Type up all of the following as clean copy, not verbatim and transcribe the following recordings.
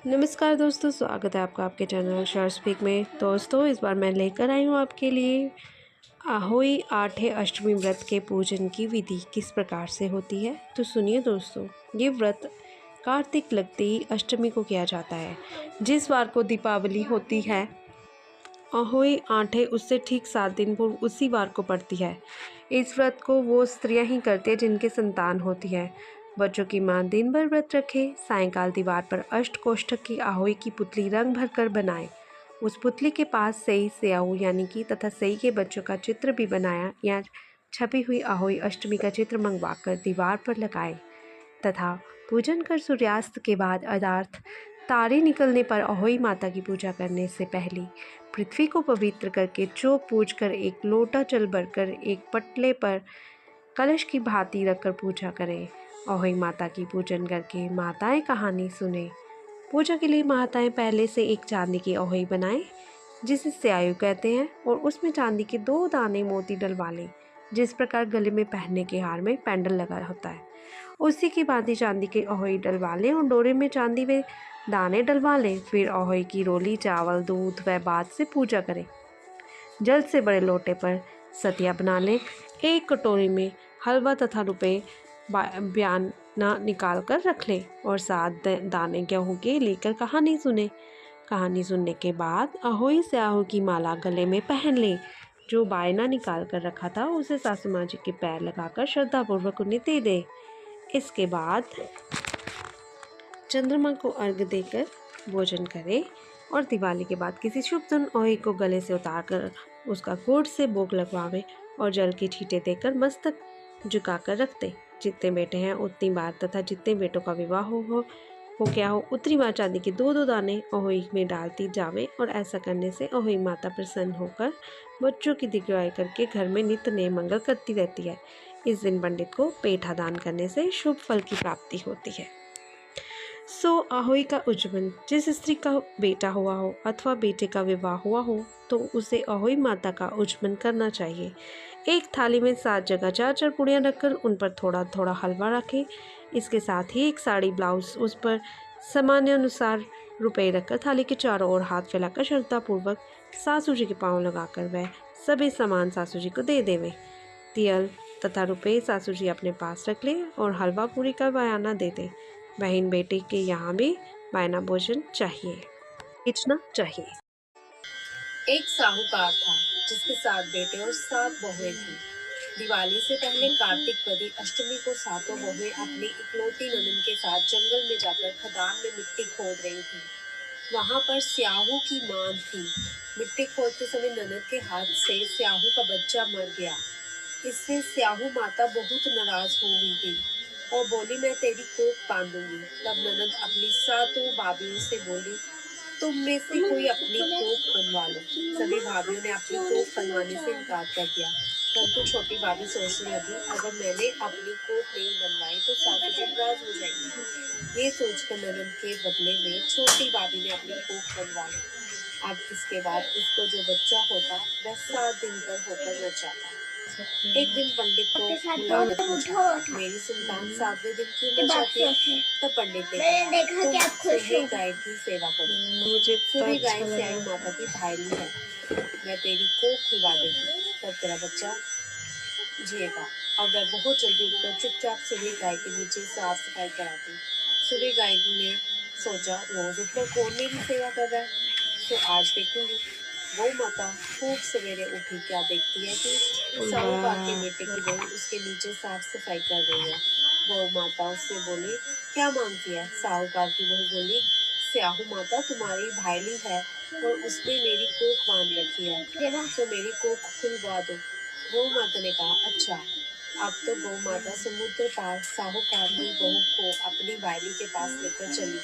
नमस्कार दोस्तों, स्वागत है आपका आपके चैनल शहर स्पीक में। दोस्तों, इस बार मैं लेकर आई हूँ आपके लिए अहोई आठे अष्टमी व्रत के पूजन की विधि किस प्रकार से होती है। तो सुनिए दोस्तों, ये व्रत कार्तिक लगते ही अष्टमी को किया जाता है। जिस वार को दीपावली होती है, अहोई आठे उससे ठीक 7 दिन पूर्व उसी वार को पड़ती है। इस व्रत को वो स्त्रियां ही करती है जिनके संतान होती है। बच्चों की मां दिन भर व्रत रखे, सायंकाल दीवार पर अष्ट कोष्ठक की अहोई की पुतली रंग भर कर बनाए। उस पुतली के पास सई स्याऊ यानी कि तथा सई के बच्चों का चित्र भी बनाया या छपी हुई अहोई अष्टमी का चित्र मंगवाकर दीवार पर लगाए तथा पूजन कर सूर्यास्त के बाद अर्थात तारे निकलने पर अहोई माता की पूजा करने से पहले पृथ्वी को पवित्र करके चौक पूज कर एक लोटा जल भरकर एक पटले पर कलश की भांति रखकर पूजा करें। अहोई माता की पूजन करके माताएं कहानी सुने। पूजा के लिए माताएं पहले से एक चांदी की अहोई बनाएं जिसे स्यायु कहते हैं और उसमें चांदी के 2 दाने मोती डलवा लें। जिस प्रकार गले में पहनने के हार में पेंडल लगा होता है, उसी की भांति चांदी के अहोई डलवा लें और डोरे में चांदी में दाने डलवा लें। फिर अहोई की रोली चावल दूध व बाद से पूजा करें। जल्द से बड़े लोटे पर सतिया बना लें। एक कटोरी में हलवा तथा रुपए बयाना निकाल कर रख लें और 7 दाने गेहूं के लेकर कहानी सुने। कहानी सुनने के बाद अहोई स्याहू की माला गले में पहन लें। जो बायना निकाल कर रखा था उसे सासू माँ जी के पैर लगाकर श्रद्धापूर्वक उन्हें दे दे। इसके बाद चंद्रमा को अर्घ देकर भोजन करें और दिवाली के बाद किसी शुभ दिन अहोई को गले से उतारकर उसका गुड़ से भोग लगवावें और जल की छींटे देकर मस्तक झुकाकर रख दें। जितने बेटे हैं उतनी बार तथा जितने बेटों का विवाह हो गया हो उतनी बार चांदी के 2-2 दाने अहोई में डालती जावें और ऐसा करने से अहोई माता प्रसन्न होकर बच्चों की दीर्घायु करके घर में नित्य नए मंगल करती रहती है। इस दिन पंडित को पेठा दान करने से शुभ फल की प्राप्ति होती है। अहोई का उज्जवल, जिस स्त्री का बेटा हुआ हो अथवा बेटे का विवाह हुआ हो तो उसे अहोई माता का उज्जवल करना चाहिए। एक थाली में 7 जगह 4-4 पूड़ियाँ रखकर उन पर थोड़ा थोड़ा हलवा रखें। इसके साथ ही एक साड़ी ब्लाउज, उस पर सामान्य अनुसार रुपए रखकर थाली के चारों ओर हाथ फैलाकर श्रद्धापूर्वक सासू जी के पाँव लगाकर वह सभी सामान सासू जी को दे देवे। तियल तथा रुपए सासू जी अपने पास रख लें और हलवा पूरी का बयाना दे दें। बहन बेटे के यहाँ भी बायना भोजन चाहिए, बेचना चाहिए। एक साहूकार था जिसके 7 बेटे और 7 बहुएं थीं। दिवाली से पहले कार्तिक पदी अष्टमी को 7 बहुएं अपनी इकलौती ननद के साथ जंगल में जाकर खदान में मिट्टी खोद रही थीं। वहां पर स्याहू की मां थी। मिट्टी खोदते समय ननद के हाथ से स्याहू का बच्चा मर गया। इससे स्याहू माता बहुत नाराज हो गई और बोली, मैं तेरी कोख बांधूंगी। तब ननद अपनी 7 भाभियों से बोली, तुम में से कोई अपनी कोख बनवा लो। सभी भाभियों ने अपनी कोख बनवाने से इनकार कर दिया, परंतु छोटी भाभी सोचने लगी, अगर मैंने अपनी कोख नहीं बनवाई तो सासू जी नाराज हो जाएंगी। ये सोचकर ननद के बदले में छोटी भाभी ने अपनी कोख बनवाई। अब इसके बाद उसको जो बच्चा होता वह 7 दिन पर होकर न जाता। एक दिन पंडित को बुलाकर पूछा, मेरी संतान 7वें दिन क्यों न जाती है? तब पंडित ने कहा, तुम सुबह गाय की सेवा करो। सुबह गाय स्याही माता की भाईली है, मैं तेरी कोख खुलवा देगी, तब तेरा बच्चा जिएगा। और वह बहुत जल्दी उठकर चुपचाप सुबह गाय के नीचे साफ सफाई कराती। सुबह गाय ने सोचा, रोज उठकर कौन मेरी सेवा कर रहा है, तो आज देखूंगी। वो माता खूब सवेरे उठी, क्या देखती है कि साहूकार के बेटे की बहू उसके नीचे साफ सफाई कर रही है। वो माता उससे बोली, क्या मांगती है? साहूकार की बहू बोली, स्याहू माता तुम्हारी भाईली है और उसने मेरी कोख बांध रखी है, तो मेरी कोख खुलवा दो। गौ माता ने कहा, अच्छा। अब तो गौ माता समुद्र पार साहूकार की बहू को अपनी भाईली के पास लेकर चली।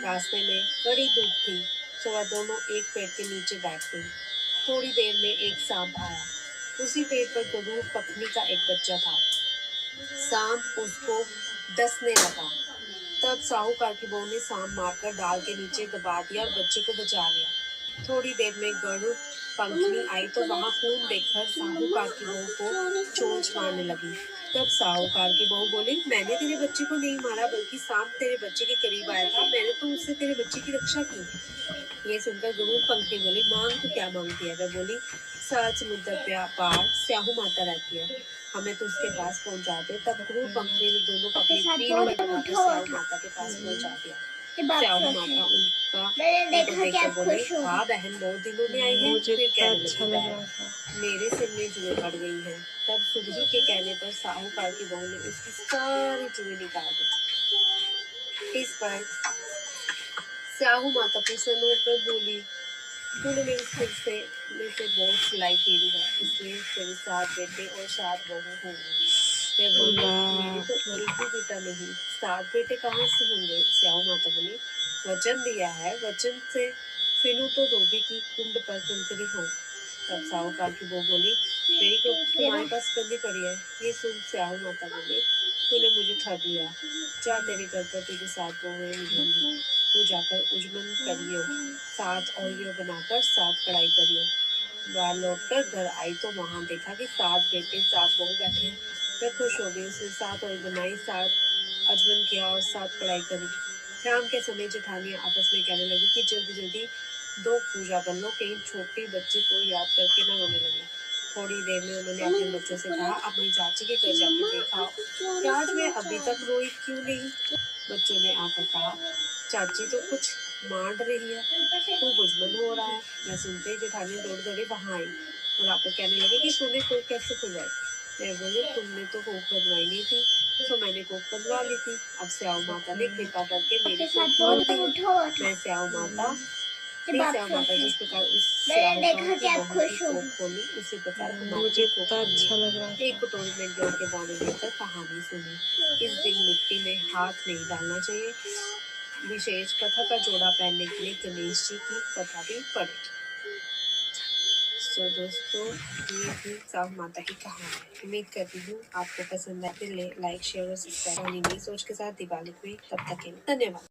रास्ते में बड़ी धूप थी, तो वह दोनों एक पेड़ के नीचे बैठ गई। थोड़ी देर में एक सांप आया। उसी पेड़ पर गरुड़ पखनी का एक बच्चा था। सांप उसको डसने लगा। तब साहूकार की बहू ने सांप मारकर डाल के नीचे दबा दिया और बच्चे को बचा लिया। थोड़ी देर में गरुड़ पखनी आई तो वहां खून देखकर साहूकार की बहू को चोंच मारने लगी। तब साहूकार की बहू बोली, मैंने तेरे बच्चे को नहीं मारा, बल्कि सांप तेरे बच्चे के करीब आया था, मैंने तो उससे तेरे बच्चे की रक्षा की। ये सुनकर गुरु पंखी बोली, मांग तो क्या मांगती है? वह बोली, 7 समुद्र पार स्याहू माता रहती है, हमें तो उसके पास पहुंचा दे। तब गुरु पंखी ने दोनों को अपनी पीठ पर बिठाकर स्याहू माता के पास पहुंचा दिया। स्याहू माता उनको देखकर बोली, हाँ बहन, बहुत दिनों में आई है। मुझे फिर तो कहने अच्छा लगी, लग रहा था। मेरे सिर में जुएं पड़ गई हैं। तब सुरही के कहने पर साहूकार की बहू ने उसकी सारी जुएं निकाल दी। इस पर स्याहू माता प्रसन्न होकर बोली, तूने मेरे सिर से बहुत सिलाई की है, इसलिए तेरे 7 बेटे और 7 बहू होंगी। मैं बोली, मेरी तो एक भी बेटा नहीं, 7 बेटे कहाँ से होंगे? स्याहू माता बोली, वचन दिया है, वचन से फिनू तो धोबी की कुंड पर कंकरी हो। तब साहूकार की बहू बोली, मेरी को तुम्हारे पास बंदी पड़ी है। ये सुन स्याहू माता बोली, तूने मुझे ठग लिया, जा तेरे घर पर तुझे 7 बहुएं मिलेंगी, तू जाकर उजमन करियो, 7 औरियो बनाकर 7 कढ़ाई करियो। वह लौटकर घर आई तो वहां देखा कि 7 बेटे 7 बहू बैठे हैं। वह खुश हो गई, उसने 7 औरी बनाई, 7 अजमन किया और 7 कढ़ाई करी। शाम के समय जेठानियां आपस में कहने लगी कि जल्दी जल्दी 2 पूजा कर लो, कहीं छोटे बच्चे को याद करके न रोने लगे। थोड़ी देर में उन्होंने अपने बच्चों से कहा, अपनी चाची के घर जाके देखा कि आज मैं अभी तक रोई क्यों नहीं? बच्चों ने आकर कहा, चाची तो कुछ मांड रही है, खूब उजमन हो रहा है। मैं सुनते ही जेठानी दौड़ दौड़ी वहां आई और आकर कहने लगे कि तूने कोक कैसे खुलवाई? मैं बोले, तुमने तो कोक बनवाई नहीं थी, तो मैंने कोक बनवा ली थी। अब स्याहू माता ने कृपा करके मेरी कोक खोल दी। मैं स्याहू माता जिस प्रकार उस स्याहूकार की बहू की कोक खोली, उसी प्रकार मुझे कोक तो अच्छा लग रहा एक था। कटोरी में जौ के दाने लेकर कहानी सुनी। इस दिन मिट्टी में हाथ नहीं डालना चाहिए। विशेष कथा का जोड़ा पहनने के लिए गणेश जी की कथा भी पढ़े। तो दोस्तों, ये थी साहू माता की कहानी। उम्मीद करती हूँ आपको पसंद आए। लाइक, शेयर और सब्सक्राइब नहीं सोच के साथ दिवाली में। तब तक के लिए धन्यवाद।